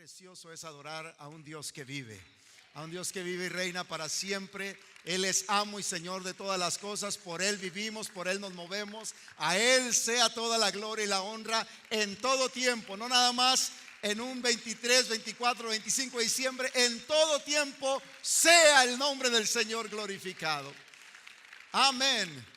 precioso es adorar a un Dios que vive, a un Dios que vive y reina para siempre. Él es amo y Señor de todas las cosas. Por Él vivimos, por Él nos movemos. A Él sea toda la gloria y la honra en todo tiempo, no nada más en un 23, 24, 25 de diciembre. En todo tiempo sea el nombre del Señor glorificado. Amén.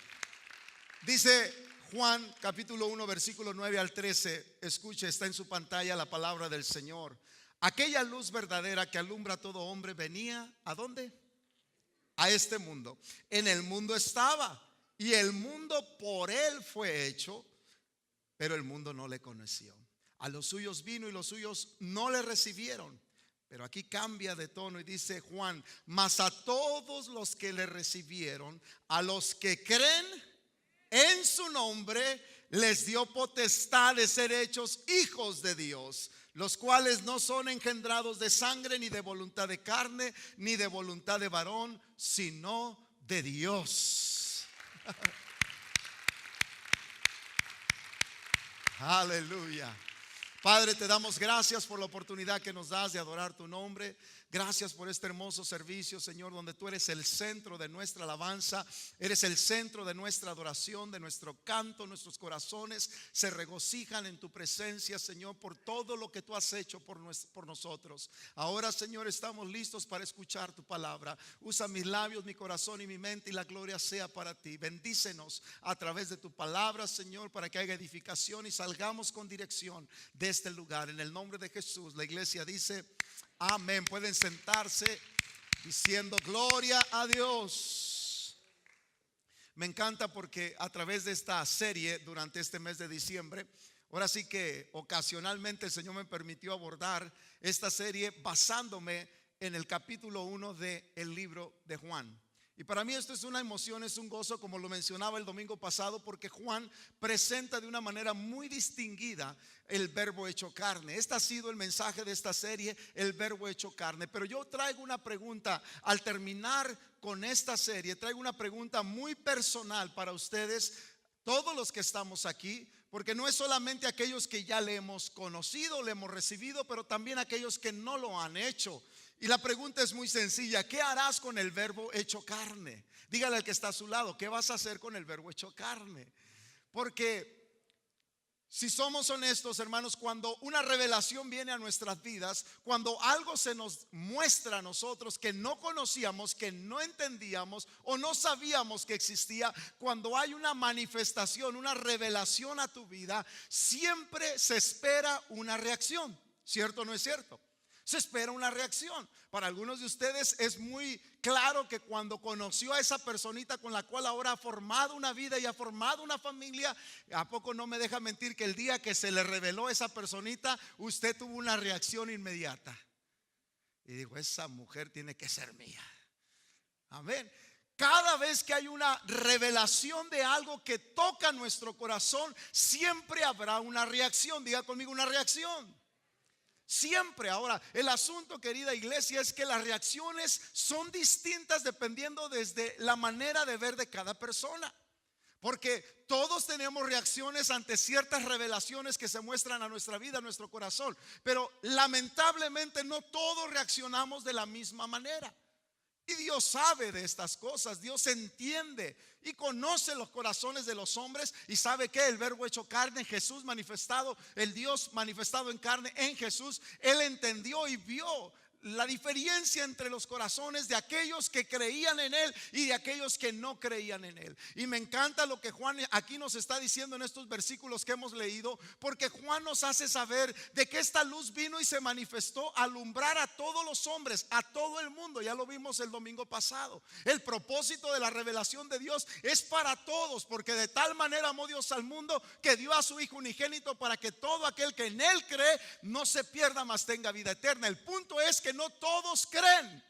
Dice Juan capítulo 1 versículo 9 al 13. Escuche, está en su pantalla la palabra del Señor. Aquella luz verdadera que alumbra a todo hombre venía ¿a dónde? A este mundo. En el mundo estaba y el mundo por él fue hecho, pero el mundo no le conoció. A los suyos vino y los suyos no le recibieron. Pero aquí cambia de tono y dice Juan: mas a todos los que le recibieron, a los que creen en su nombre, les dio potestad de ser hechos hijos de Dios, los cuales no son engendrados de sangre, ni de voluntad de carne, ni de voluntad de varón, sino de Dios. Aleluya. Padre, te damos gracias por la oportunidad que nos das de adorar tu nombre. Gracias por este hermoso servicio, Señor, donde tú eres el centro de nuestra alabanza, eres el centro de nuestra adoración, de nuestro canto. Nuestros corazones se regocijan en tu presencia, Señor, por todo lo que tú has hecho por nosotros. Ahora, Señor, estamos listos para escuchar tu palabra. Usa mis labios, mi corazón y mi mente, y la gloria sea para ti. Bendícenos a través de tu palabra, Señor, para que haya edificación y salgamos con dirección de este lugar. En el nombre de Jesús, la iglesia dice amén. Pueden sentarse diciendo gloria a Dios. Me encanta porque a través de esta serie durante este mes de diciembre, ahora sí que ocasionalmente el Señor me permitió abordar esta serie basándome en el capítulo 1 del libro de Juan. Y para mí esto es una emoción, es un gozo, como lo mencionaba el domingo pasado, porque Juan presenta de una manera muy distinguida el verbo hecho carne. Este ha sido el mensaje de esta serie, el verbo hecho carne. Pero yo traigo una pregunta al terminar con esta serie. Traigo una pregunta muy personal para ustedes, todos los que estamos aquí, porque no es solamente aquellos que ya le hemos conocido, le hemos recibido, pero también aquellos que no lo han hecho. Y la pregunta es muy sencilla: ¿qué harás con el verbo hecho carne? Dígale al que está a su lado: ¿qué vas a hacer con el verbo hecho carne? Porque si somos honestos, hermanos, cuando una revelación viene a nuestras vidas, cuando algo se nos muestra a nosotros que no conocíamos, que no entendíamos o no sabíamos que existía, cuando hay una manifestación, una revelación a tu vida, siempre se espera una reacción. ¿Cierto o no es cierto? Se espera una reacción. Para algunos de ustedes es muy claro que cuando conoció a esa personita con la cual ahora ha formado una vida y ha formado una familia, ¿a poco no me deja mentir que el día que se le reveló esa personita, usted tuvo una reacción inmediata? Y dijo: esa mujer tiene que ser mía. Amén. Cada vez que hay una revelación de algo que toca nuestro corazón, siempre habrá una reacción. Diga conmigo: una reacción. Siempre. Ahora, el asunto, querida iglesia, es que las reacciones son distintas dependiendo desde la manera de ver de cada persona. Porque todos tenemos reacciones ante ciertas revelaciones que se muestran a nuestra vida, a nuestro corazón. Pero lamentablemente no todos reaccionamos de la misma manera. Y Dios sabe de estas cosas. Dios entiende y conoce los corazones de los hombres. Y sabe que el verbo hecho carne, Jesús manifestado, el Dios manifestado en carne en Jesús, Él entendió y vio la diferencia entre los corazones de aquellos que creían en Él y de aquellos que no creían en Él. Y me encanta lo que Juan aquí nos está diciendo en estos versículos que hemos leído, porque Juan nos hace saber de que esta luz vino y se manifestó a alumbrar a todos los hombres, a todo el mundo. Ya lo vimos el domingo pasado. El propósito de la revelación de Dios es para todos, porque de tal manera amó Dios al mundo que dio a su Hijo unigénito, para que todo aquel que en Él cree no se pierda, mas tenga vida eterna. El punto es que no todos creen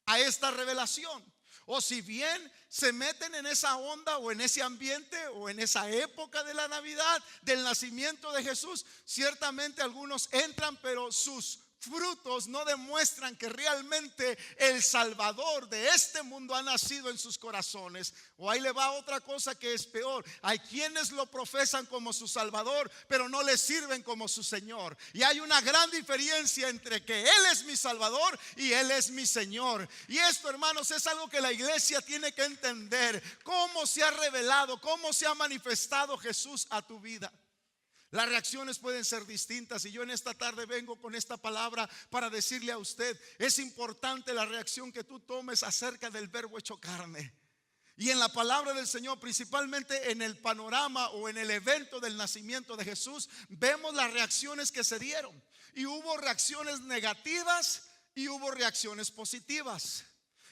a esta revelación, o si bien se meten en esa onda o en ese ambiente o en esa época de la Navidad, del nacimiento de Jesús, ciertamente algunos entran, pero sus frutos no demuestran que realmente el Salvador de este mundo ha nacido en sus corazones. O ahí le va otra cosa que es peor: hay quienes lo profesan como su Salvador, pero no le sirven como su Señor. Y hay una gran diferencia entre que Él es mi Salvador y Él es mi Señor. Y esto, hermanos, es algo que la iglesia tiene que entender: cómo se ha revelado, cómo se ha manifestado Jesús a tu vida. Las reacciones pueden ser distintas, y yo en esta tarde vengo con esta palabra para decirle a usted: es importante la reacción que tú tomes acerca del Verbo hecho carne. Y en la palabra del Señor, principalmente en el panorama o en el evento del nacimiento de Jesús, vemos las reacciones que se dieron. Y hubo reacciones negativas y hubo reacciones positivas.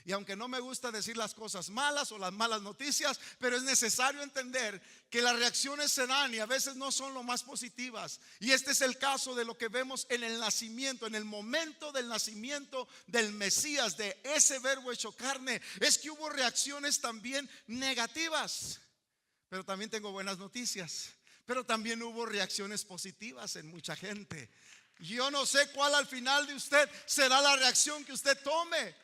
Y aunque no me gusta decir las cosas malas o las malas noticias, pero es necesario entender que las reacciones se dan y a veces no son lo más positivas. Y este es el caso de lo que vemos en el nacimiento, en el momento del nacimiento del Mesías, de ese Verbo hecho carne. Es que hubo reacciones también negativas, pero también tengo buenas noticias. Pero también hubo reacciones positivas en mucha gente. Yo no sé cuál al final de usted será la reacción que usted tome,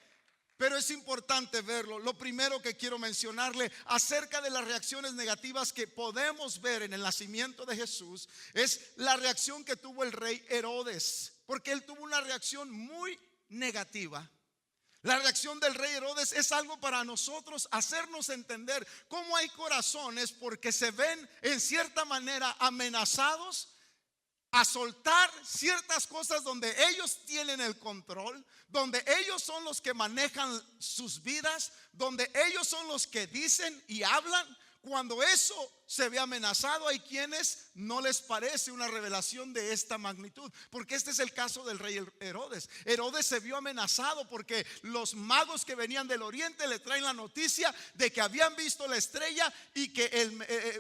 pero es importante verlo. Lo primero que quiero mencionarle acerca de las reacciones negativas que podemos ver en el nacimiento de Jesús es la reacción que tuvo el rey Herodes, porque él tuvo una reacción muy negativa. La reacción del rey Herodes es algo para nosotros hacernos entender cómo hay corazones porque se ven en cierta manera amenazados a soltar ciertas cosas donde ellos tienen el control, donde ellos son los que manejan sus vidas, donde ellos son los que dicen y hablan. Cuando eso se ve amenazado, hay quienes no les parece una revelación de esta magnitud, porque este es el caso del rey Herodes. Herodes se vio amenazado porque los magos que venían del oriente le traen la noticia de que habían visto la estrella y que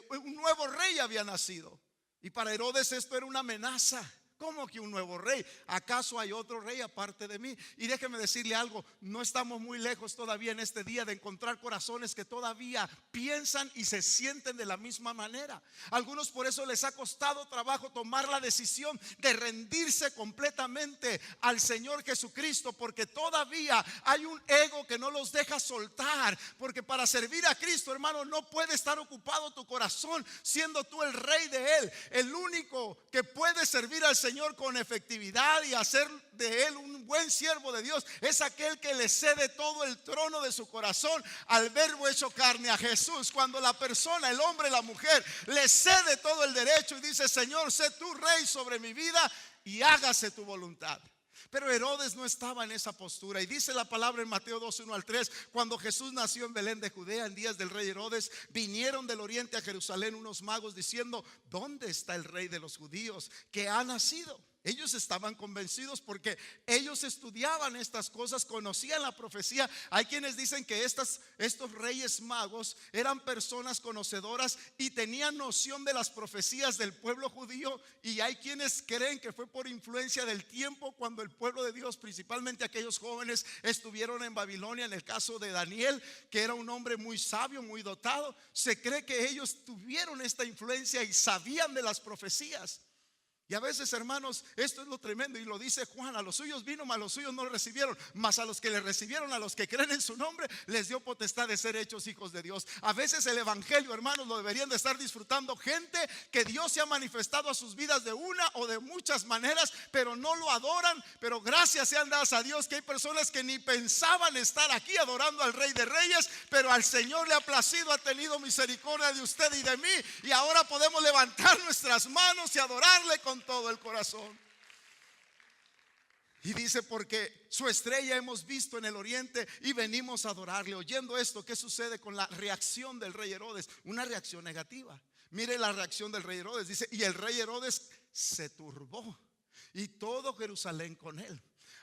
un nuevo rey había nacido. Y para Herodes esto era una amenaza. ¿Cómo que un nuevo rey? ¿Acaso hay otro rey aparte de mí? Y déjeme decirle algo: no estamos muy lejos todavía en este día de encontrar corazones que todavía piensan y se sienten de la misma manera. Algunos por eso les ha costado trabajo tomar la decisión de rendirse completamente al Señor Jesucristo, porque todavía hay un ego que no los deja soltar. Porque para servir a Cristo, hermano, no puede estar ocupado tu corazón siendo tú el rey de Él. El único que puede servir al Señor con efectividad y hacer de Él un buen siervo de Dios es aquel que le cede todo el trono de su corazón al Verbo hecho carne, a Jesús. Cuando la persona, el hombre, la mujer, le cede todo el derecho y dice: Señor, sé tú rey sobre mi vida y hágase tu voluntad. Pero Herodes no estaba en esa postura. Y dice la palabra en Mateo 2, 1 al 3: cuando Jesús nació en Belén de Judea, en días del rey Herodes, vinieron del oriente a Jerusalén unos magos diciendo: ¿dónde está el rey de los judíos que ha nacido? Ellos estaban convencidos porque ellos estudiaban estas cosas, conocían la profecía. Hay quienes dicen que estos reyes magos eran personas conocedoras y tenían noción de las profecías del pueblo judío. Y hay quienes creen que fue por influencia del tiempo cuando el pueblo de Dios, principalmente aquellos jóvenes, estuvieron en Babilonia. En el caso de Daniel, que era un hombre muy sabio, muy dotado, se cree que ellos tuvieron esta influencia y sabían de las profecías. Y a veces, hermanos, esto es lo tremendo, y lo dice Juan: a los suyos vino, mas los suyos no lo recibieron, mas a los que le recibieron, a los que creen en su nombre, les dio potestad de ser hechos hijos de Dios. A veces el evangelio, hermanos, lo deberían de estar disfrutando gente que Dios se ha manifestado a sus vidas de una o de muchas maneras, pero no lo adoran. Pero gracias sean dadas a Dios que hay personas que ni pensaban estar aquí adorando al Rey de Reyes, pero al Señor le ha placido, ha tenido misericordia de usted y de mí, y ahora podemos levantar nuestras manos y adorarle con todo el corazón. Y dice: porque su estrella hemos visto en el oriente y venimos a adorarle. Oyendo esto, ¿qué sucede con la reacción del rey Herodes? Una reacción negativa. Mire la reacción del rey Herodes. Dice: y el rey Herodes se turbó y todo Jerusalén con él.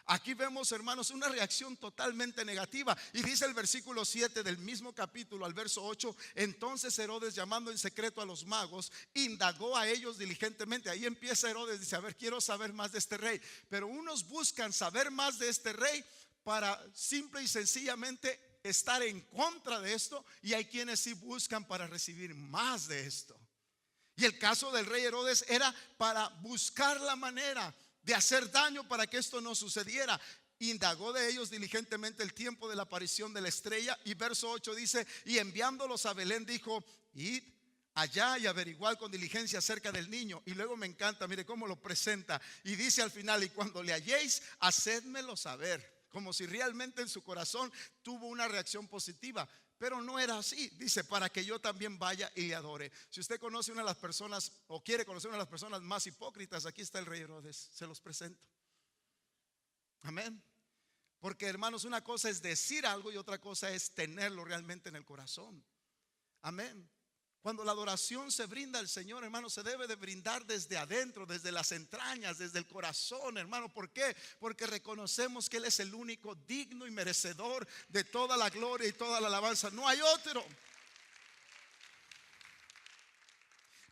Aquí vemos, hermanos, una reacción totalmente negativa. Y dice el versículo 7 del mismo capítulo al verso 8: entonces Herodes, llamando en secreto a los magos, indagó a ellos diligentemente. Ahí empieza Herodes, dice: a ver, quiero saber más de este rey. Pero unos buscan saber más de este rey para simple y sencillamente estar en contra de esto, y hay quienes sí buscan para recibir más de esto. Y el caso del rey Herodes era para buscar la manera de hacer daño para que esto no sucediera. Indagó de ellos diligentemente el tiempo de la aparición de la estrella. Y verso 8 dice: y enviándolos a Belén dijo: id allá y averiguar con diligencia acerca del niño. Y luego me encanta, mire cómo lo presenta. Y dice al final: y cuando le halléis, hacedmelo saber. Como si realmente en su corazón tuvo una reacción positiva. Pero no era así. Dice: para que yo también vaya y le adore. Si usted conoce una de las personas, o quiere conocer una de las personas más hipócritas, aquí está el rey Herodes. Se los presento. Amén. Porque, hermanos, una cosa es decir algo y otra cosa es tenerlo realmente en el corazón. Amén. Cuando la adoración se brinda al Señor, hermano, se debe de brindar desde adentro, desde las entrañas, desde el corazón, hermano. ¿Por qué? Porque reconocemos que Él es el único digno y merecedor de toda la gloria y toda la alabanza. No hay otro.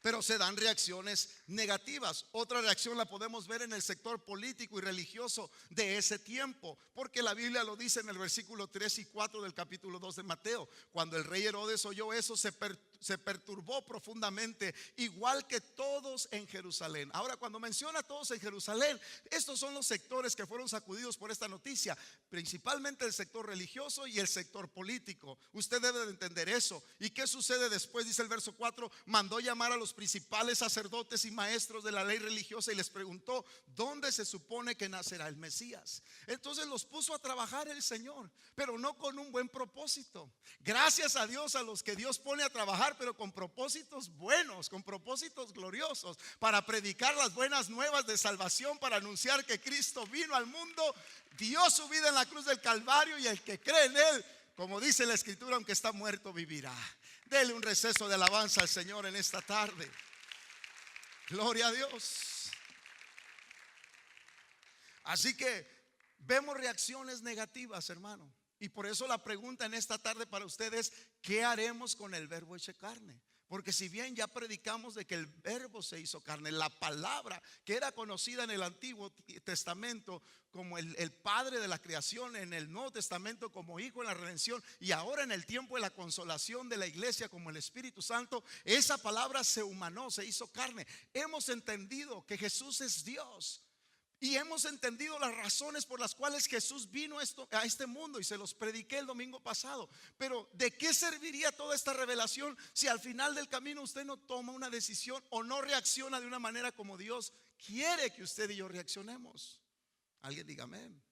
Pero se dan reacciones negativas. Otra reacción la podemos ver en el sector político y religioso de ese tiempo, porque la Biblia lo dice en el versículo 3 y 4 del capítulo 2 de Mateo. Cuando el rey Herodes oyó eso, se perturbó profundamente, igual que todos en Jerusalén. Ahora, cuando menciona todos en Jerusalén, estos son los sectores que fueron sacudidos por esta noticia, principalmente el sector religioso y el sector político. Usted debe de entender eso. ¿Y qué sucede después? Dice el verso 4: mandó llamar a los principales sacerdotes y maestros de la ley religiosa y les preguntó: ¿dónde se supone que nacerá el Mesías? Entonces los puso a trabajar el Señor, pero no con un buen propósito. Gracias a Dios a los que Dios pone a trabajar, pero con propósitos buenos, con propósitos gloriosos, para predicar las buenas nuevas de salvación, para anunciar que Cristo vino al mundo, dio su vida en la cruz del Calvario, y el que cree en Él, como dice la Escritura, aunque está muerto, vivirá. Dele un receso de alabanza al Señor en esta tarde. Gloria a Dios. Así que vemos reacciones negativas, hermano. Y por eso la pregunta en esta tarde para ustedes: ¿qué haremos con el verbo hecho carne? Porque si bien ya predicamos de que el verbo se hizo carne, la palabra que era conocida en el Antiguo Testamento como el Padre de la creación, en el Nuevo Testamento como Hijo en la redención, y ahora en el tiempo de la consolación de la iglesia como el Espíritu Santo, esa palabra se humanó, se hizo carne. Hemos entendido que Jesús es Dios. Y hemos entendido las razones por las cuales Jesús vino a este mundo, y se los prediqué el domingo pasado. Pero ¿de qué serviría toda esta revelación si al final del camino usted no toma una decisión o no reacciona de una manera como Dios quiere que usted y yo reaccionemos? Alguien diga amén.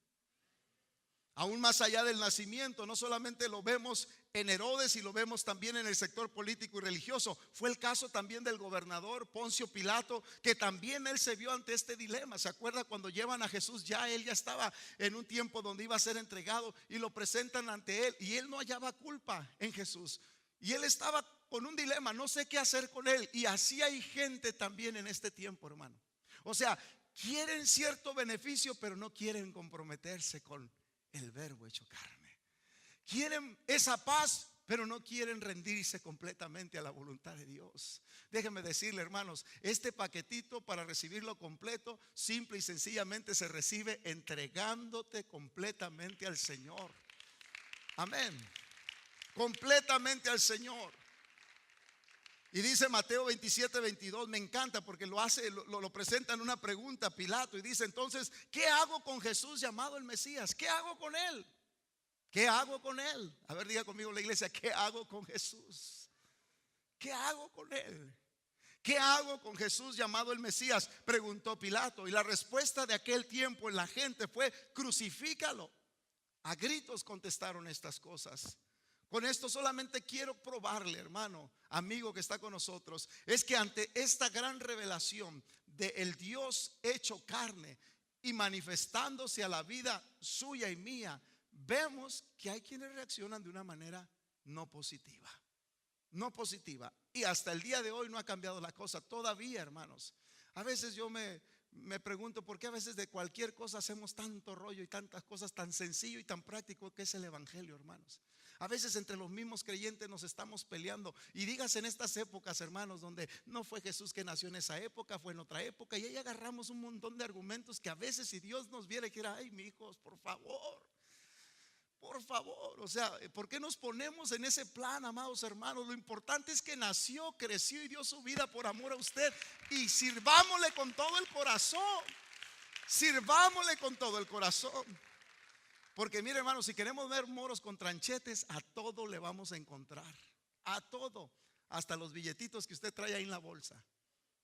Aún más allá del nacimiento, no solamente lo vemos en Herodes y lo vemos también en el sector político y religioso. Fue el caso también del gobernador Poncio Pilato, que también él se vio ante este dilema. ¿Se acuerda cuando llevan a Jesús? Él ya estaba en un tiempo donde iba a ser entregado, y lo presentan ante él, y él no hallaba culpa en Jesús. Y él estaba con un dilema, no sé qué hacer con él. Y así hay gente también en este tiempo, hermano. O sea, quieren cierto beneficio, pero no quieren comprometerse con el verbo hecho carne. Quieren esa paz, pero no quieren rendirse completamente a la voluntad de Dios. Déjenme decirle, hermanos, este paquetito, para recibirlo completo, simple y sencillamente se recibe entregándote completamente al Señor. Amén. Completamente al Señor. Y dice Mateo 27:22, me encanta porque lo presenta en una pregunta Pilato, y dice: entonces, ¿qué hago con Jesús llamado el Mesías? ¿Qué hago con él? ¿Qué hago con él? A ver, diga conmigo la iglesia: ¿qué hago con Jesús? ¿Qué hago con él? ¿Qué hago con Jesús llamado el Mesías?, preguntó Pilato. Y la respuesta de aquel tiempo en la gente fue: crucifícalo. A gritos contestaron estas cosas. Con esto solamente quiero probarle, hermano, amigo que está con nosotros, es que ante esta gran revelación de el Dios hecho carne y manifestándose a la vida suya y mía, vemos que hay quienes reaccionan de una manera no positiva. No positiva. Y hasta el día de hoy no ha cambiado la cosa todavía, hermanos. A veces yo me pregunto por qué a veces de cualquier cosa hacemos tanto rollo y tantas cosas, tan sencillo y tan práctico que es el evangelio, hermanos. A veces entre los mismos creyentes nos estamos peleando. Y dígase en estas épocas, hermanos, donde no fue Jesús que nació en esa época, fue en otra época, y ahí agarramos un montón de argumentos que a veces, si Dios nos viera y dijera: ay, mis hijos, por favor, o sea, ¿por qué nos ponemos en ese plan, amados hermanos? Lo importante es que nació, creció y dio su vida por amor a usted, y sirvámosle con todo el corazón. Sirvámosle con todo el corazón. Porque mire, hermano, si queremos ver moros con tranchetes, a todo le vamos a encontrar. A todo. Hasta los billetitos que usted trae ahí en la bolsa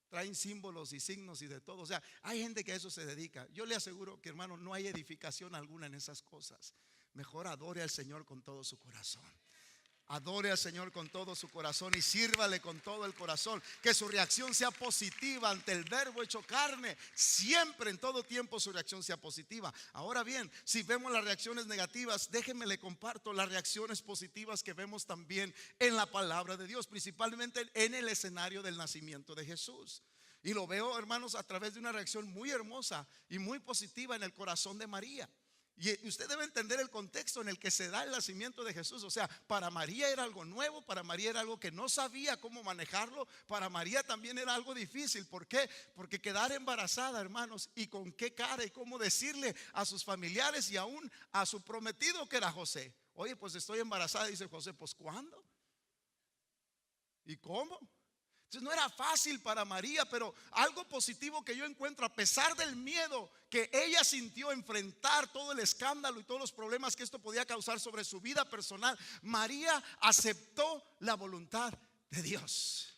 traen símbolos y signos y de todo. O sea, hay gente que a eso se dedica. Yo le aseguro que, hermano, no hay edificación alguna en esas cosas. Mejor adore al Señor con todo su corazón. Adore al Señor con todo su corazón y sírvale con todo el corazón. Que su reacción sea positiva ante el verbo hecho carne. Siempre, en todo tiempo, su reacción sea positiva. Ahora bien, si vemos las reacciones negativas, déjenme le comparto las reacciones positivas que vemos también en la palabra de Dios, principalmente en el escenario del nacimiento de Jesús. Y lo veo, hermanos, a través de una reacción muy hermosa y muy positiva en el corazón de María. Y usted debe entender el contexto en el que se da el nacimiento de Jesús. O sea, para María era algo nuevo, para María era algo que no sabía cómo manejarlo. Para María también era algo difícil. ¿Por qué? Porque quedar embarazada, hermanos, y con qué cara y cómo decirle a sus familiares y aún a su prometido, que era José: oye, pues estoy embarazada. Dice José: pues ¿cuándo? ¿Y cómo? Entonces no era fácil para María, pero algo positivo que yo encuentro, a pesar del miedo que ella sintió enfrentar todo el escándalo y todos los problemas que esto podía causar sobre su vida personal, María aceptó la voluntad de Dios.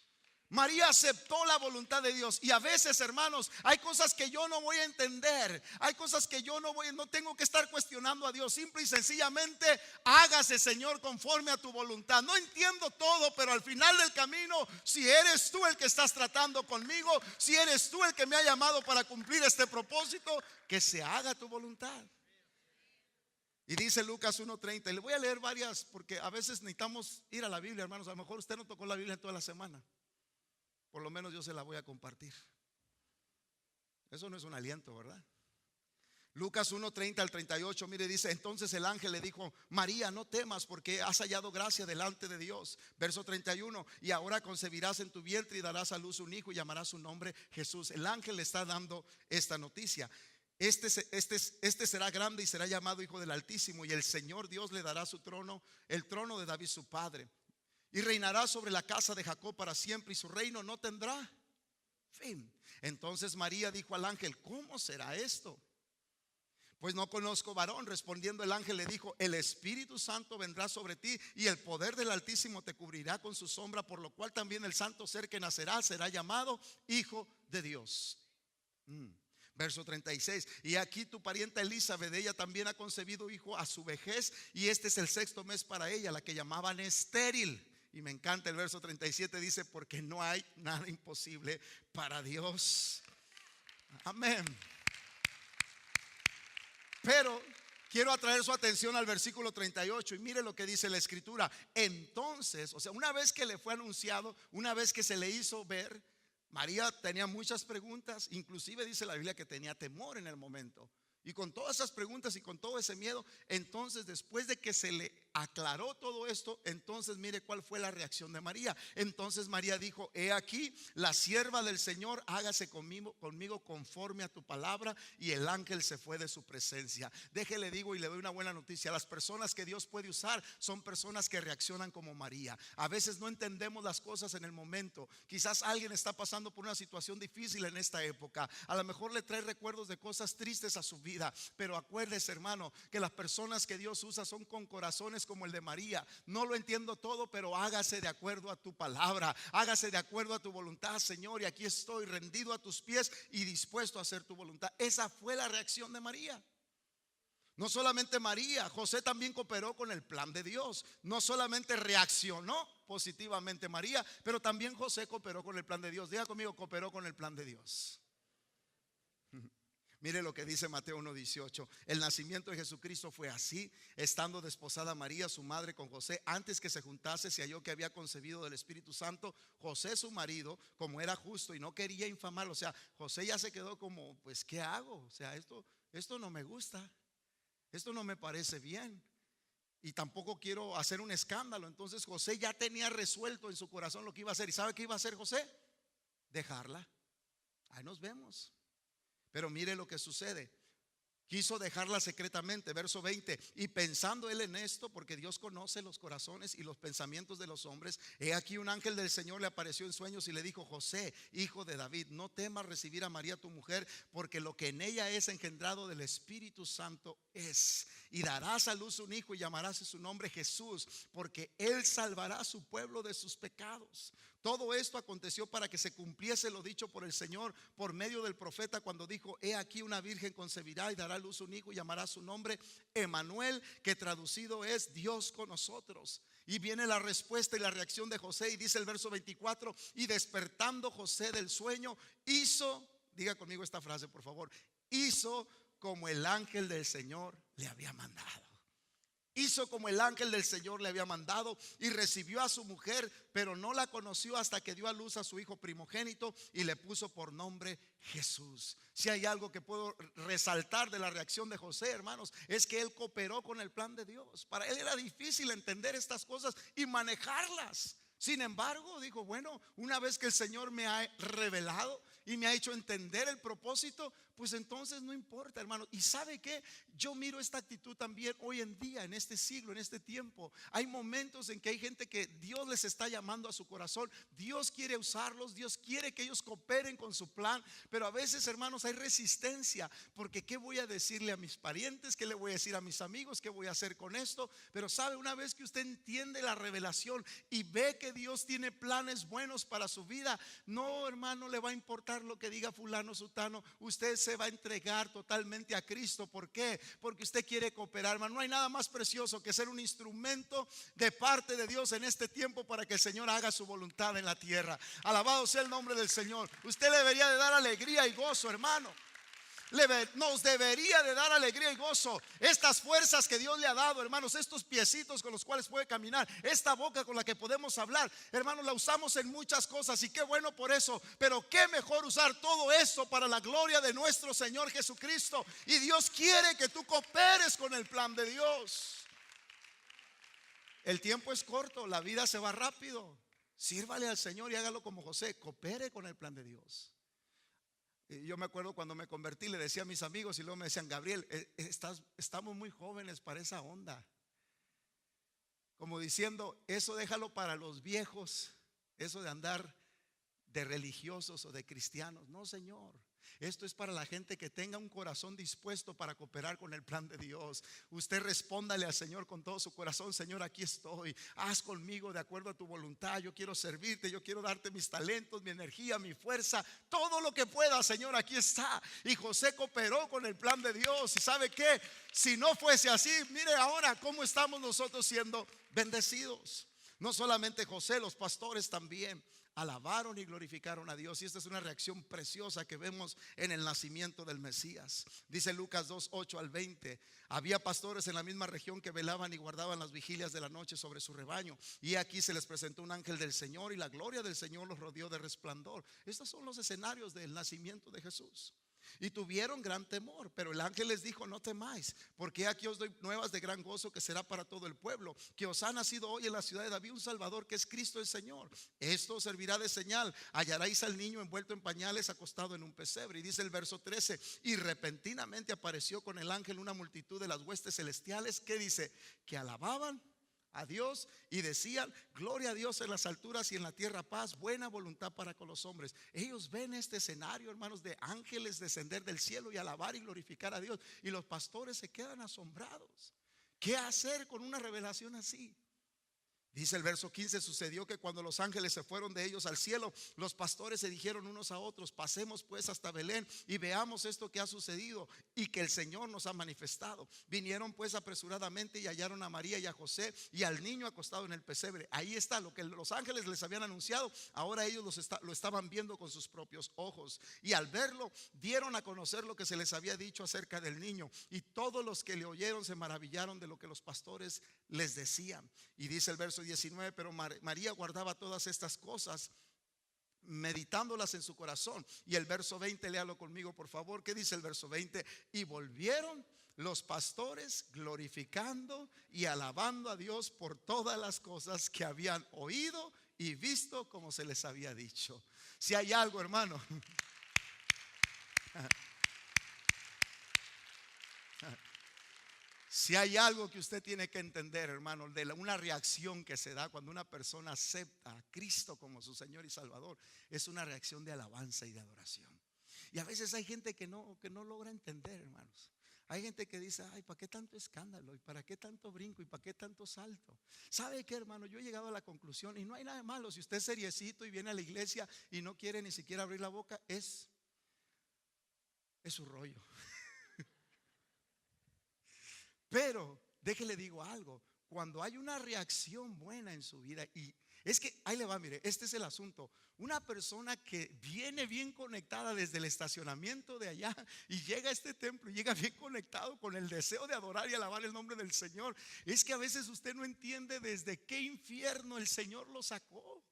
María aceptó la voluntad de Dios. Y a veces, hermanos, hay cosas que yo no voy a entender. Hay cosas que yo no tengo que estar cuestionando a Dios. Simple y sencillamente, hágase, Señor, conforme a tu voluntad. No entiendo todo, pero al final del camino, si eres tú el que estás tratando conmigo, si eres tú el que me ha llamado para cumplir este propósito, que se haga tu voluntad. Y dice Lucas 1:30. Y le voy a leer varias, porque a veces necesitamos ir a la Biblia, hermanos. A lo mejor usted no tocó la Biblia en toda la semana. Por lo menos yo se la voy a compartir. Eso no es un aliento, ¿verdad? Lucas 1:30 al 38, mire, dice: entonces el ángel le dijo: María, no temas, porque has hallado gracia delante de Dios. Verso 31: y ahora concebirás en tu vientre y darás a luz un hijo y llamarás su nombre Jesús. El ángel le está dando esta noticia: este será grande y será llamado Hijo del Altísimo, y el Señor Dios le dará su trono, el trono de David su padre, y reinará sobre la casa de Jacob para siempre, y su reino no tendrá fin. Entonces María dijo al ángel: ¿cómo será esto? Pues no conozco varón. Respondiendo el ángel le dijo: el Espíritu Santo vendrá sobre ti, y el poder del Altísimo te cubrirá con su sombra, por lo cual también el santo ser que nacerá será llamado Hijo de Dios. Verso 36: y aquí tu parienta Elizabeth, ella también ha concebido hijo a su vejez, y este es el 6º mes para ella, la que llamaban estéril. Y me encanta el verso 37, dice: porque no hay nada imposible para Dios. Amén. Pero quiero atraer su atención al versículo 38 y mire lo que dice la escritura. Entonces, o sea, una vez que le fue anunciado, una vez que se le hizo ver, María tenía muchas preguntas. Inclusive dice la Biblia que tenía temor en el momento. Y con todas esas preguntas y con todo ese miedo, entonces después de que se le aclaró todo esto, entonces mire cuál fue la reacción de María. Entonces María dijo: he aquí la sierva del Señor, hágase conmigo conforme a tu palabra. Y el ángel se fue de su presencia. Déjele digo y le doy una buena noticia: las personas que Dios puede usar son personas que reaccionan como María. A veces no entendemos las cosas en el momento. Quizás alguien está pasando por una situación difícil en esta época. A lo mejor le trae recuerdos de cosas tristes a su vida. Pero acuérdese, hermano, que las personas que Dios usa son con corazones como el de María. No lo entiendo todo, pero hágase de acuerdo a tu palabra, hágase de acuerdo a tu voluntad, Señor, y aquí estoy rendido a tus pies y dispuesto a hacer tu voluntad. Esa fue la reacción de María. No solamente María, José también cooperó con el plan de Dios. No solamente reaccionó positivamente María, pero también José cooperó con el plan de Dios. Diga conmigo: cooperó con el plan de Dios. Mire lo que dice Mateo 1:18. El nacimiento de Jesucristo fue así: estando desposada María, su madre, con José, antes que se juntase, se halló que había concebido del Espíritu Santo. José, su marido, como era justo y no quería infamarlo, o sea, José ya se quedó como: pues ¿qué hago? O sea, esto no me gusta, esto no me parece bien, y tampoco quiero hacer un escándalo. Entonces José ya tenía resuelto en su corazón lo que iba a hacer. ¿Y sabe qué iba a hacer José? Dejarla. Ahí nos vemos. Pero mire lo que sucede: quiso dejarla secretamente. Verso 20: y pensando él en esto, porque Dios conoce los corazones y los pensamientos de los hombres, he aquí un ángel del Señor le apareció en sueños y le dijo: José, hijo de David, no temas recibir a María tu mujer, porque lo que en ella es engendrado del Espíritu Santo es, y darás a luz un hijo y llamarás su nombre Jesús, porque él salvará a su pueblo de sus pecados. Todo esto aconteció para que se cumpliese lo dicho por el Señor por medio del profeta, cuando dijo: he aquí una virgen concebirá y dará a luz un hijo y llamará su nombre Emanuel, que traducido es Dios con nosotros. Y viene la respuesta y la reacción de José, y dice el verso 24: y despertando José del sueño, hizo, diga conmigo esta frase por favor, hizo como el ángel del Señor le había mandado. Hizo como el ángel del Señor le había mandado, y recibió a su mujer, pero no la conoció hasta que dio a luz a su hijo primogénito y le puso por nombre Jesús. Si hay algo que puedo resaltar de la reacción de José, hermanos, es que él cooperó con el plan de Dios. Para él era difícil entender estas cosas y manejarlas. Sin embargo, dijo: bueno, una vez que el Señor me ha revelado y me ha hecho entender el propósito, pues entonces no importa, hermano. Y ¿sabe qué? Yo miro esta actitud también hoy en día, en este siglo, en este tiempo. Hay momentos en que hay gente que Dios les está llamando a su corazón. Dios quiere usarlos, Dios quiere que ellos cooperen con su plan, pero a veces, hermanos, hay resistencia, porque ¿qué voy a decirle a mis parientes? ¿Qué le voy a decir a mis amigos? ¿Qué voy a hacer con esto? Pero sabe, una vez que usted entiende la revelación y ve que Dios tiene planes buenos para su vida, no, hermano, le va a importar lo que diga fulano, sutano. Usted se va a entregar totalmente a Cristo. ¿Por qué? Porque usted quiere cooperar, hermano. No hay nada más precioso que ser un instrumento de parte de Dios en este tiempo para que el Señor haga su voluntad en la tierra. Alabado sea el nombre del Señor. Usted le debería de dar alegría y gozo, hermano. Nos debería de dar alegría y gozo. Estas fuerzas que Dios le ha dado, hermanos, estos piecitos con los cuales puede caminar, esta boca con la que podemos hablar, hermanos, la usamos en muchas cosas, y qué bueno por eso. Pero qué mejor usar todo esto para la gloria de nuestro Señor Jesucristo. Y Dios quiere que tú cooperes con el plan de Dios. El tiempo es corto, la vida se va rápido. Sírvale al Señor y hágalo como José. Coopere con el plan de Dios. Yo me acuerdo cuando me convertí, le decía a mis amigos, y luego me decían: Gabriel, estamos muy jóvenes para esa onda. Como diciendo: eso déjalo para los viejos, eso de andar de religiosos o de cristianos. No, Señor. Esto es para la gente que tenga un corazón dispuesto para cooperar con el plan de Dios. Usted respóndale al Señor con todo su corazón: Señor, aquí estoy, haz conmigo de acuerdo a tu voluntad. Yo quiero servirte, yo quiero darte mis talentos, mi energía, mi fuerza, todo lo que pueda, Señor, aquí está. Y José cooperó con el plan de Dios. ¿Y sabe qué? Si no fuese así, mire ahora cómo estamos nosotros siendo bendecidos. No solamente José, los pastores también alabaron y glorificaron a Dios. Y esta es una reacción preciosa que vemos en el nacimiento del Mesías. Dice Lucas 2:8-20: había pastores en la misma región que velaban y guardaban las vigilias de la noche sobre su rebaño. Y aquí se les presentó un ángel del Señor, y la gloria del Señor los rodeó de resplandor. Estos son los escenarios del nacimiento de Jesús. Y tuvieron gran temor, pero el ángel les dijo: no temáis, porque aquí os doy nuevas de gran gozo, que será para todo el pueblo, que os ha nacido hoy en la ciudad de David un Salvador, que es Cristo el Señor. Esto os servirá de señal: hallaréis al niño envuelto en pañales, acostado en un pesebre. Y dice el verso 13: y repentinamente apareció con el ángel una multitud de las huestes celestiales, que dice, que alababan a Dios y decían: gloria a Dios en las alturas, y en la tierra paz, buena voluntad para con los hombres. Ellos ven este escenario, hermanos, de ángeles descender del cielo y alabar y glorificar a Dios, y los pastores se quedan asombrados. ¿Qué hacer con una revelación así? Dice el verso 15: sucedió que cuando los ángeles se fueron de ellos al cielo, los pastores se dijeron unos a otros: pasemos pues hasta Belén y veamos esto que ha sucedido y que el Señor nos ha manifestado. Vinieron pues apresuradamente y hallaron a María y a José y al niño acostado en el pesebre. Ahí está lo que los ángeles les habían anunciado. Ahora ellos lo estaban viendo con sus propios ojos, y al verlo dieron a conocer lo que se les había dicho acerca del niño, y todos los que le oyeron se maravillaron de lo que los pastores les decían. Y dice el verso 19: pero María guardaba todas estas cosas, meditándolas en su corazón. Y el verso 20, léalo conmigo por favor. ¿Qué dice el verso 20? Y volvieron los pastores glorificando y alabando a Dios por todas las cosas que habían oído y visto, como se les había dicho. Si hay algo, hermano, Si hay algo que usted tiene que entender, hermano, de una reacción que se da cuando una persona acepta a Cristo como su Señor y Salvador, es una reacción de alabanza y de adoración. Y a veces hay gente que no logra entender, hermanos. Hay gente que dice, ay, ¿para qué tanto escándalo? ¿Y para qué tanto brinco? ¿Y para qué tanto salto? ¿Sabe qué, hermano? Yo he llegado a la conclusión, y no hay nada malo. Si usted es seriecito y viene a la iglesia y no quiere ni siquiera abrir la boca, es su rollo. Pero déjele digo algo, cuando hay una reacción buena en su vida, y es que ahí le va, mire, este es el asunto. Una persona que viene bien conectada desde el estacionamiento de allá y llega a este templo y llega bien conectado con el deseo de adorar y alabar el nombre del Señor, es que a veces usted no entiende desde qué infierno el Señor lo sacó.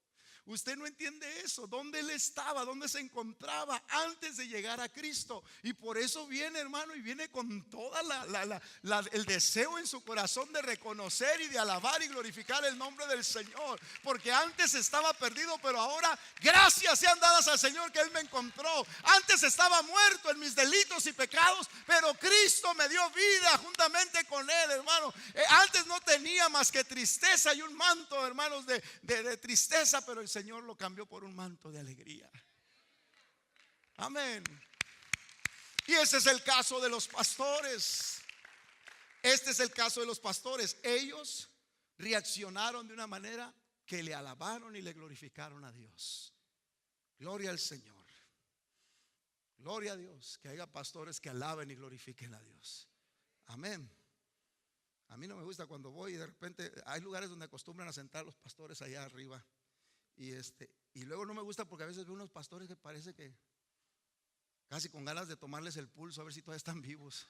Usted no entiende eso, dónde él estaba, dónde se encontraba antes de llegar a Cristo. Y por eso viene, hermano, y viene con toda el deseo en su corazón de reconocer y de alabar y glorificar el nombre del Señor. Porque antes estaba perdido, pero ahora gracias sean dadas al Señor que Él me encontró. Antes estaba muerto en mis delitos y pecados, pero Cristo me dio vida juntamente con Él, hermano. Antes no tenía más que tristeza y un manto, hermanos, de tristeza, pero el Señor lo cambió por un manto de alegría. Amén. Y ese es el caso de los pastores. Este es el caso de los pastores. Ellos reaccionaron de una manera que le alabaron y le glorificaron a Dios. Gloria al Señor. Gloria a Dios. Que haya pastores que alaben y glorifiquen a Dios. Amén. A mí no me gusta cuando voy y de repente hay lugares donde acostumbran a sentar los pastores allá arriba. Y luego no me gusta porque a veces veo unos pastores que parece que casi con ganas de tomarles el pulso a ver si todavía están vivos.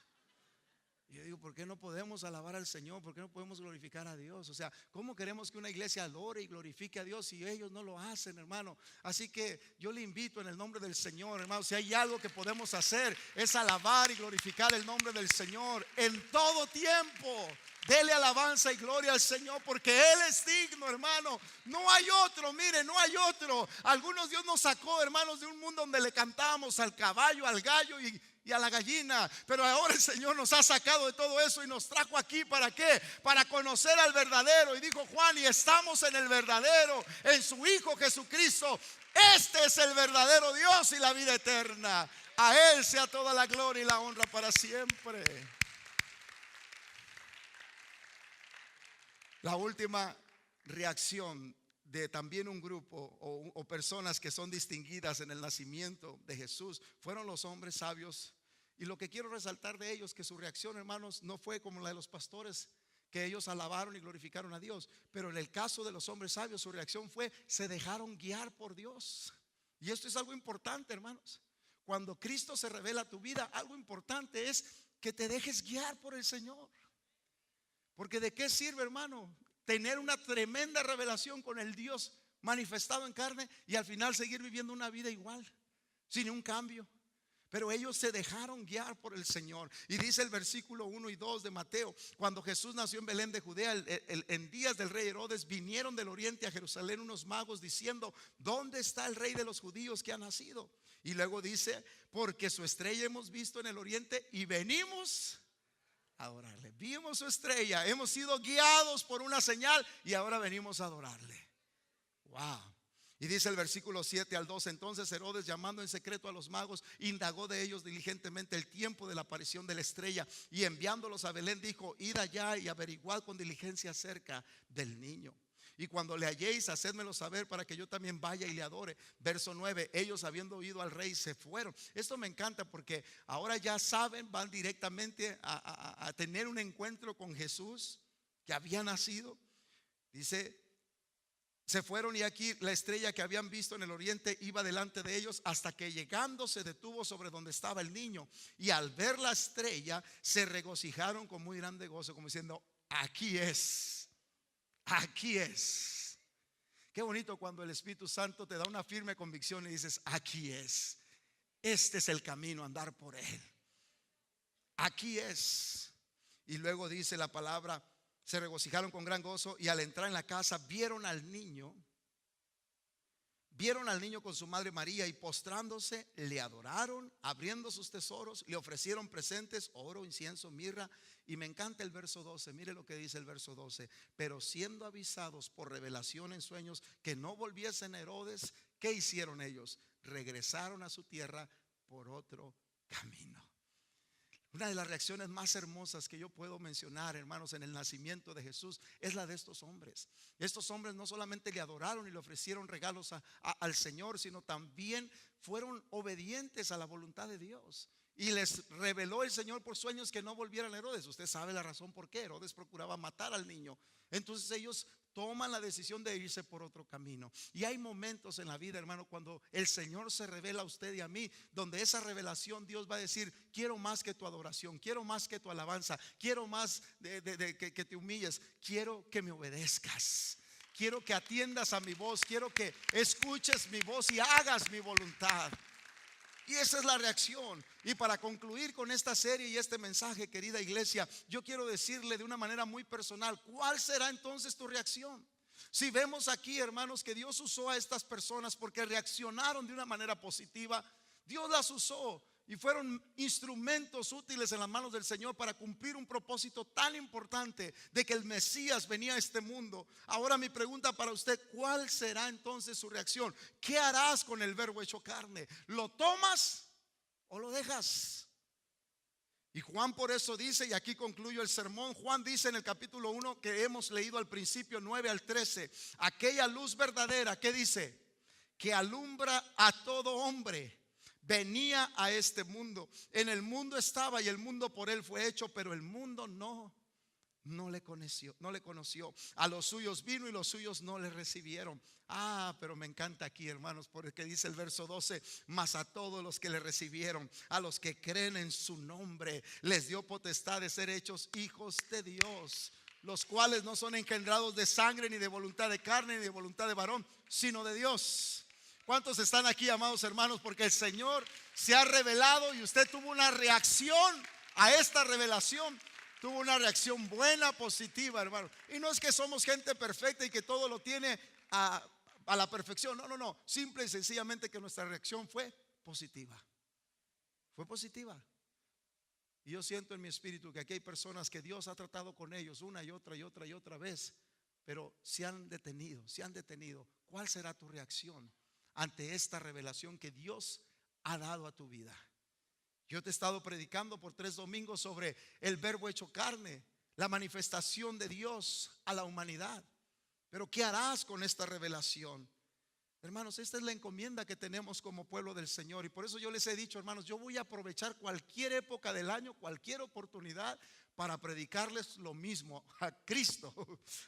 Y yo digo, ¿por qué no podemos alabar al Señor? ¿Por qué no podemos glorificar a Dios? O sea, ¿cómo queremos que una iglesia adore y glorifique a Dios si ellos no lo hacen, hermano? Así que yo le invito en el nombre del Señor, hermano, si hay algo que podemos hacer es alabar y glorificar el nombre del Señor en todo tiempo. Dele alabanza y gloria al Señor porque Él es digno, hermano. No hay otro, mire, no hay otro. Algunos Dios nos sacó, hermanos, de un mundo donde le cantábamos al caballo, al gallo y a la gallina. Pero ahora el Señor nos ha sacado de todo eso y nos trajo aquí. ¿Para qué? Para conocer al verdadero. Y dijo Juan, y estamos en el verdadero, en su Hijo Jesucristo. Este es el verdadero Dios y la vida eterna. A Él sea toda la gloria y la honra para siempre. La última reacción de también un grupo o personas que son distinguidas en el nacimiento de Jesús fueron los hombres sabios. Y lo que quiero resaltar de ellos, que su reacción, hermanos, no fue como la de los pastores, que ellos alabaron y glorificaron a Dios. Pero en el caso de los hombres sabios, su reacción fue, se dejaron guiar por Dios. Y esto es algo importante, hermanos. Cuando Cristo se revela a tu vida, algo importante es que te dejes guiar por el Señor. Porque ¿de qué sirve, hermano, tener una tremenda revelación con el Dios manifestado en carne y al final seguir viviendo una vida igual, sin un cambio? Pero ellos se dejaron guiar por el Señor. Y dice el versículo 1 y 2 de Mateo: cuando Jesús nació en Belén de Judea, en días del rey Herodes, vinieron del oriente a Jerusalén unos magos diciendo: ¿dónde está el rey de los judíos que ha nacido? Y luego dice: porque su estrella hemos visto en el oriente y venimos a adorarle. Vimos su estrella, hemos sido guiados por una señal y ahora venimos a adorarle. Wow. Y dice el versículo 7 al 12: entonces Herodes, llamando en secreto a los magos, indagó de ellos diligentemente el tiempo de la aparición de la estrella, y enviándolos a Belén dijo: id allá y averiguad con diligencia acerca del niño. Y cuando le halléis, hacedmelo saber para que yo también vaya y le adore. Verso 9: ellos, habiendo oído al rey, se fueron. Esto me encanta porque ahora ya saben, van directamente a tener un encuentro con Jesús que había nacido. Dice: se fueron, y aquí la estrella que habían visto en el oriente iba delante de ellos, hasta que llegando se detuvo sobre donde estaba el niño. Y al ver la estrella se regocijaron con muy grande gozo, como diciendo: aquí es. Aquí es. Qué bonito cuando el Espíritu Santo te da una firme convicción y dices: aquí es. Este es el camino, andar por él. Aquí es. Y luego dice la palabra: se regocijaron con gran gozo, y al entrar en la casa vieron al niño vieron al niño con su madre María y postrándose le adoraron, abriendo sus tesoros le ofrecieron presentes, oro, incienso, mirra. Y me encanta el verso 12, mire lo que dice el verso 12. Pero siendo avisados por revelación en sueños que no volviesen a Herodes, ¿qué hicieron ellos? Regresaron a su tierra por otro camino. Una de las reacciones más hermosas que yo puedo mencionar, hermanos, en el nacimiento de Jesús es la de estos hombres. Estos hombres no solamente le adoraron y le ofrecieron regalos al Señor, sino también fueron obedientes a la voluntad de Dios. Y les reveló el Señor por sueños que no volvieran a Herodes. Usted sabe la razón por qué. Herodes procuraba matar al niño. Entonces ellos toman la decisión de irse por otro camino. Y hay momentos en la vida, hermano, cuando el Señor se revela a usted y a mí, donde esa revelación Dios va a decir: quiero más que tu adoración, quiero más que tu alabanza, quiero más que te humilles, quiero que me obedezcas, quiero que atiendas a mi voz, quiero que escuches mi voz y hagas mi voluntad. Y esa es la reacción. Y para concluir con esta serie y este mensaje, querida iglesia, yo quiero decirle de una manera muy personal: ¿cuál será entonces tu reacción? Si vemos aquí, hermanos, que Dios usó a estas personas porque reaccionaron de una manera positiva, Dios las usó y fueron instrumentos útiles en las manos del Señor para cumplir un propósito tan importante de que el Mesías venía a este mundo. Ahora mi pregunta para usted: ¿cuál será entonces su reacción? ¿Qué harás con el verbo hecho carne? ¿Lo tomas o lo dejas? Y Juan por eso dice, y aquí concluyo el sermón, Juan dice en el capítulo 1 que hemos leído al principio, 9 al 13, aquella luz verdadera, ¿qué dice? Que alumbra a todo hombre, venía a este mundo. En el mundo estaba y el mundo por él fue hecho, pero el mundo no le conoció. A los suyos vino y los suyos no le recibieron. Pero me encanta aquí, hermanos, porque dice el verso 12: mas a todos los que le recibieron, a los que creen en su nombre, les dio potestad de ser hechos hijos de Dios, los cuales no son engendrados de sangre, ni de voluntad de carne, ni de voluntad de varón, sino de Dios. ¿Cuántos están aquí, amados hermanos? Porque el Señor se ha revelado y usted tuvo una reacción a esta revelación. Tuvo una reacción buena, positiva, hermano. Y no es que somos gente perfecta y que todo lo tiene a la perfección. No. Simple y sencillamente que nuestra reacción fue positiva. Fue positiva. Y yo siento en mi espíritu que aquí hay personas que Dios ha tratado con ellos una y otra vez, pero se han detenido. ¿Cuál será tu reacción ante esta revelación que Dios ha dado a tu vida? Yo te he estado predicando por 3 domingos sobre el verbo hecho carne, la manifestación de Dios a la humanidad. Pero ¿qué harás con esta revelación? Hermanos, esta es la encomienda que tenemos como pueblo del Señor. Y por eso yo les he dicho, hermanos, yo voy a aprovechar cualquier época del año, cualquier oportunidad, para predicarles lo mismo, a Cristo.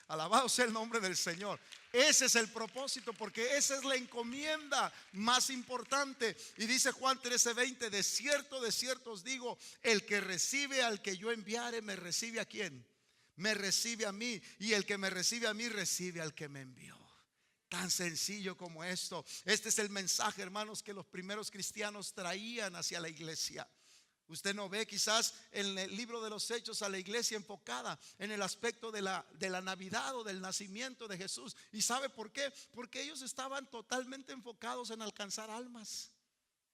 Alabado sea el nombre del Señor. Ese es el propósito, porque esa es la encomienda más importante. Y dice Juan 13:20: de cierto os digo, el que recibe al que yo enviare, me recibe. ¿A quién? Me recibe a mí. Y el que me recibe a mí, recibe al que me envió. Tan sencillo como esto. Este es el mensaje, hermanos, que los primeros cristianos traían hacia la iglesia. Usted no ve quizás en el libro de los Hechos a la iglesia enfocada en el aspecto de la Navidad o del nacimiento de Jesús. ¿Y sabe por qué? Porque ellos estaban totalmente enfocados en alcanzar almas.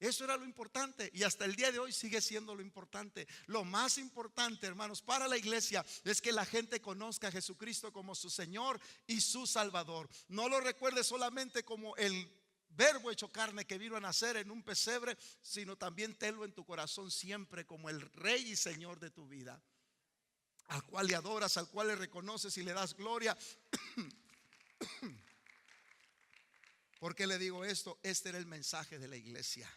Eso era lo importante, y hasta el día de hoy sigue siendo lo importante. Lo más importante, hermanos, para la iglesia es que la gente conozca a Jesucristo como su Señor y su Salvador. No lo recuerde solamente como el verbo hecho carne que vino a nacer en un pesebre, sino también tenlo en tu corazón siempre como el Rey y Señor de tu vida, al cual le adoras, al cual le reconoces y le das gloria. ¿Por qué le digo esto? Este era el mensaje de la iglesia.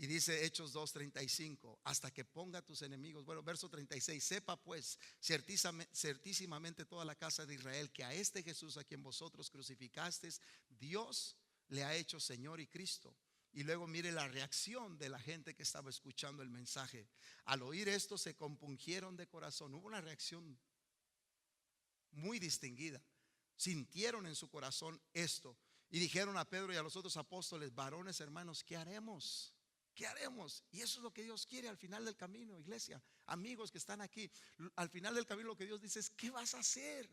Y dice Hechos 2:35: hasta que ponga a tus enemigos. Bueno, verso 36: sepa pues certísimamente toda la casa de Israel que a este Jesús a quien vosotros crucificasteis, Dios le ha hecho Señor y Cristo. Y luego mire la reacción de la gente que estaba escuchando el mensaje. Al oír esto se compungieron de corazón. Hubo una reacción muy distinguida. Sintieron en su corazón esto y dijeron a Pedro y a los otros apóstoles: varones, hermanos, ¿qué haremos? ¿Qué haremos? Y eso es lo que Dios quiere al final del camino, iglesia, amigos que están aquí. Al final del camino lo que Dios dice es: ¿qué vas a hacer?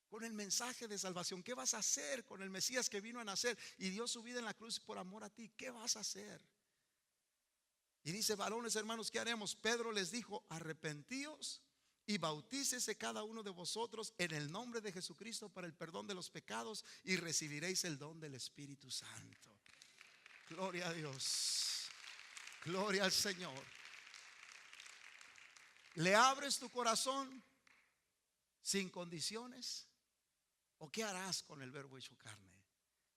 con el mensaje de salvación? ¿Qué vas a hacer con el Mesías que vino a nacer y dio su vida en la cruz por amor a ti? ¿Qué vas a hacer? Y dice: varones, hermanos, ¿qué haremos? Pedro les dijo: arrepentíos y bautícese cada uno de vosotros en el nombre de Jesucristo para el perdón de los pecados, y recibiréis el don del Espíritu Santo. Gloria a Dios. Gloria al Señor. ¿Le abres tu corazón sin condiciones? ¿O qué harás con el verbo hecho carne?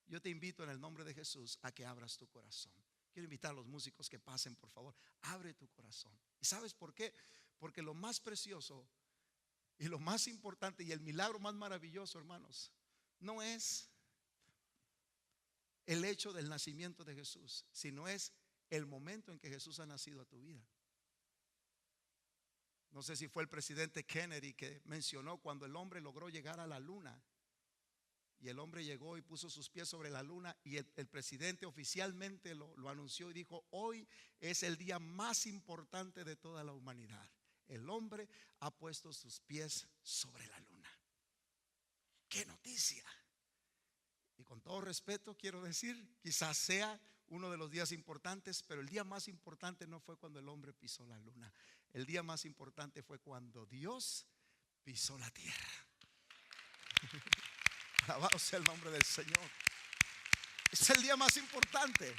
Yo te invito en el nombre de Jesús a que abras tu corazón. Quiero invitar a los músicos que pasen, por favor. Abre tu corazón. ¿Y sabes por qué? Porque lo más precioso y lo más importante y el milagro más maravilloso, hermanos, no es el hecho del nacimiento de Jesús, sino es el momento en que Jesús ha nacido a tu vida. No sé si fue el presidente Kennedy que mencionó cuando el hombre logró llegar a la luna. Y el hombre llegó y puso sus pies sobre la luna, y el presidente oficialmente lo anunció y dijo: hoy es el día más importante de toda la humanidad. El hombre ha puesto sus pies sobre la luna. ¡Qué noticia! Y con todo respeto quiero decir, quizás sea uno de los días importantes, pero el día más importante no fue cuando el hombre pisó la luna. El día más importante fue cuando Dios pisó la tierra. Alabado sea el nombre del Señor. Es el día más importante.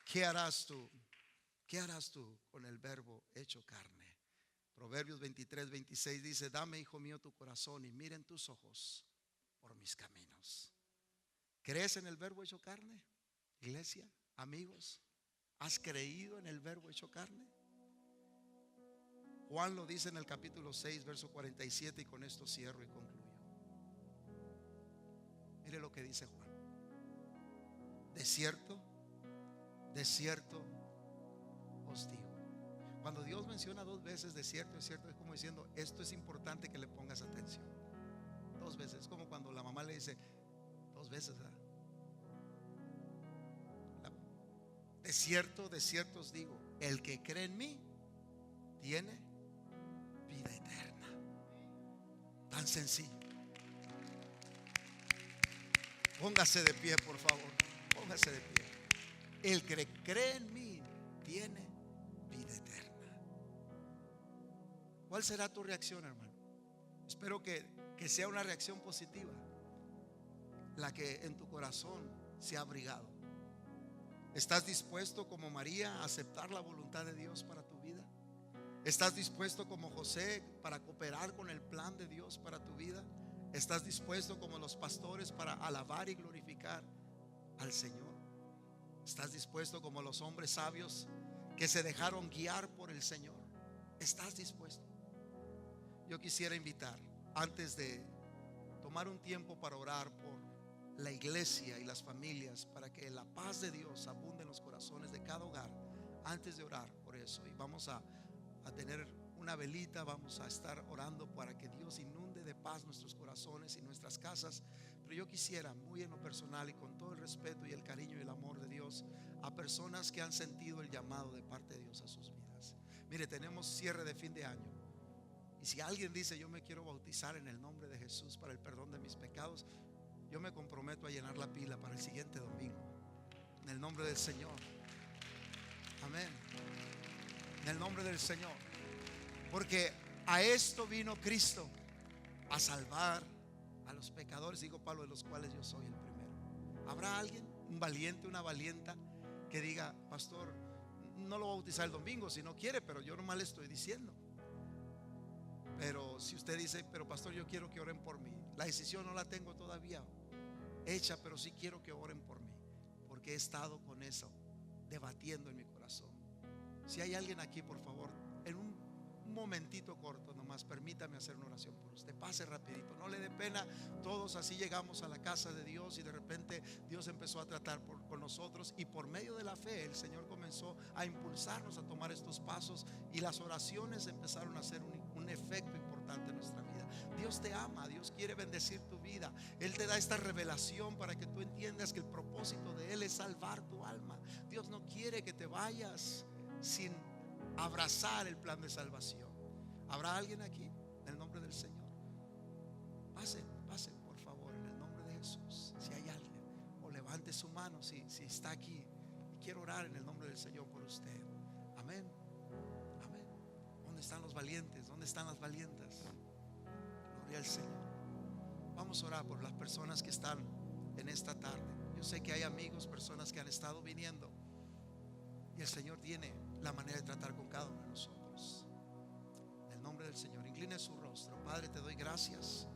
¿Qué harás tú? ¿Qué harás tú con el verbo hecho carne? Proverbios 23:26 dice: dame, hijo mío, tu corazón, y miren tus ojos por mis caminos. ¿Crees en el verbo hecho carne? Iglesia, amigos, ¿has creído en el verbo hecho carne? Juan lo dice en el capítulo 6, verso 47, y con esto cierro y concluyo. Mire lo que dice Juan: de cierto os digo. Cuando Dios menciona dos veces de cierto, es cierto, es como diciendo: esto es importante que le pongas atención. Dos veces, es como cuando la mamá le dice dos veces, ¿verdad? De cierto os digo, el que cree en mí tiene vida eterna. Tan sencillo. Póngase de pie, por favor. Póngase de pie. El que cree en mí tiene vida eterna. ¿Cuál será tu reacción, hermano? Espero que sea una reacción positiva, la que en tu corazón se ha abrigado. ¿Estás dispuesto como María a aceptar la voluntad de Dios para tu vida? ¿Estás dispuesto como José para cooperar con el plan de Dios para tu vida? ¿Estás dispuesto como los pastores para alabar y glorificar al Señor? ¿Estás dispuesto como los hombres sabios que se dejaron guiar por el Señor? ¿Estás dispuesto? Yo quisiera invitar, antes de tomar un tiempo para orar por la iglesia y las familias, para que la paz de Dios abunde en los corazones de cada hogar, antes de orar por eso, y vamos a tener una velita, vamos a estar orando para que Dios inunde de paz nuestros corazones y nuestras casas. Pero yo quisiera, muy en lo personal y con todo el respeto y el cariño y el amor de Dios, a personas que han sentido el llamado de parte de Dios a sus vidas. Mire, tenemos cierre de fin de año, y si alguien dice: yo me quiero bautizar en el nombre de Jesús para el perdón de mis pecados, yo me comprometo a llenar la pila para el siguiente domingo, en el nombre del Señor. Amén. En el nombre del Señor. Porque a esto vino Cristo, a salvar a los pecadores, digo Pablo, de los cuales yo soy el primero. ¿Habrá alguien, un valiente, una valienta, que diga: pastor, no lo voy a bautizar el domingo si no quiere, pero yo nomás le estoy diciendo? Pero si usted dice: pero pastor, yo quiero que oren por mí, la decisión no la tengo todavía hecha, pero sí quiero que oren por mí, porque he estado con eso debatiendo en mi corazón. Si hay alguien aquí, por favor, en un momentito corto nomás, permítame hacer una oración por usted. Pase rapidito, no le dé pena. Todos así llegamos a la casa de Dios, y de repente Dios empezó a tratar con nosotros, y por medio de la fe el Señor comenzó a impulsarnos a tomar estos pasos, y las oraciones empezaron a hacer un efecto importante en nuestra vida. Dios te ama, Dios quiere bendecir tu vida. Él te da esta revelación para que tú entiendas que el propósito de Él es salvar tu alma. Dios no quiere que te vayas sin abrazar el plan de salvación. ¿Habrá alguien aquí? En el nombre del Señor. Pasen, pasen por favor, en el nombre de Jesús. Si hay alguien, o levante su mano si está aquí y quiero orar en el nombre del Señor por usted. Amén, amén. ¿Dónde están los valientes? ¿Dónde están las valientes? Gloria al Señor. Vamos a orar por las personas que están en esta tarde. Yo sé que hay amigos, personas que han estado viniendo, y el Señor tiene la manera de tratar con cada uno de nosotros. En el nombre del Señor, incline su rostro. Padre, te doy gracias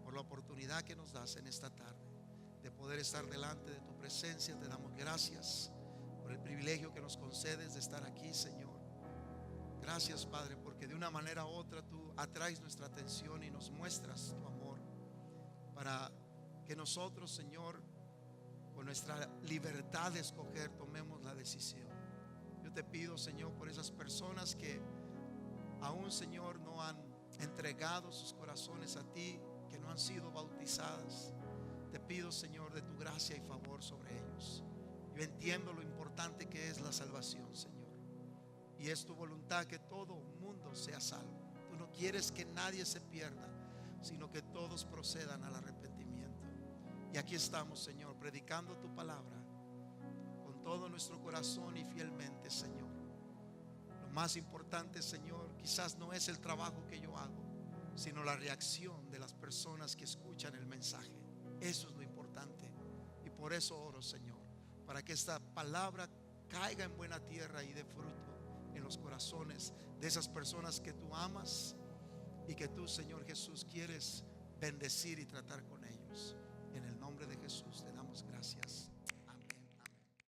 por la oportunidad que nos das en esta tarde de poder estar delante de tu presencia. Te damos gracias por el privilegio que nos concedes de estar aquí, Señor. Gracias, Padre, porque de una manera u otra tú atraes nuestra atención y nos muestras tu amor, para que nosotros, Señor, con nuestra libertad de escoger, tomemos la decisión. Yo te pido, Señor, por esas personas que aún, Señor, no han entregado sus corazones a ti, que no han sido bautizadas. Te pido, Señor, de tu gracia y favor sobre ellos. Yo entiendo lo importante que es la salvación, Señor, y es tu voluntad que todo mundo sea salvo. Tú no quieres que nadie se pierda, sino que todos procedan al arrepentimiento. Y aquí estamos, Señor, predicando tu palabra con todo nuestro corazón y fielmente, Señor. Lo más importante, Señor, quizás no es el trabajo que yo hago, sino la reacción de las personas que escuchan el mensaje. Eso es lo importante. Y por eso oro, Señor, para que esta palabra caiga en buena tierra y dé fruto en los corazones de esas personas que tú amas y que tú, Señor Jesús, quieres bendecir y tratar con ellos.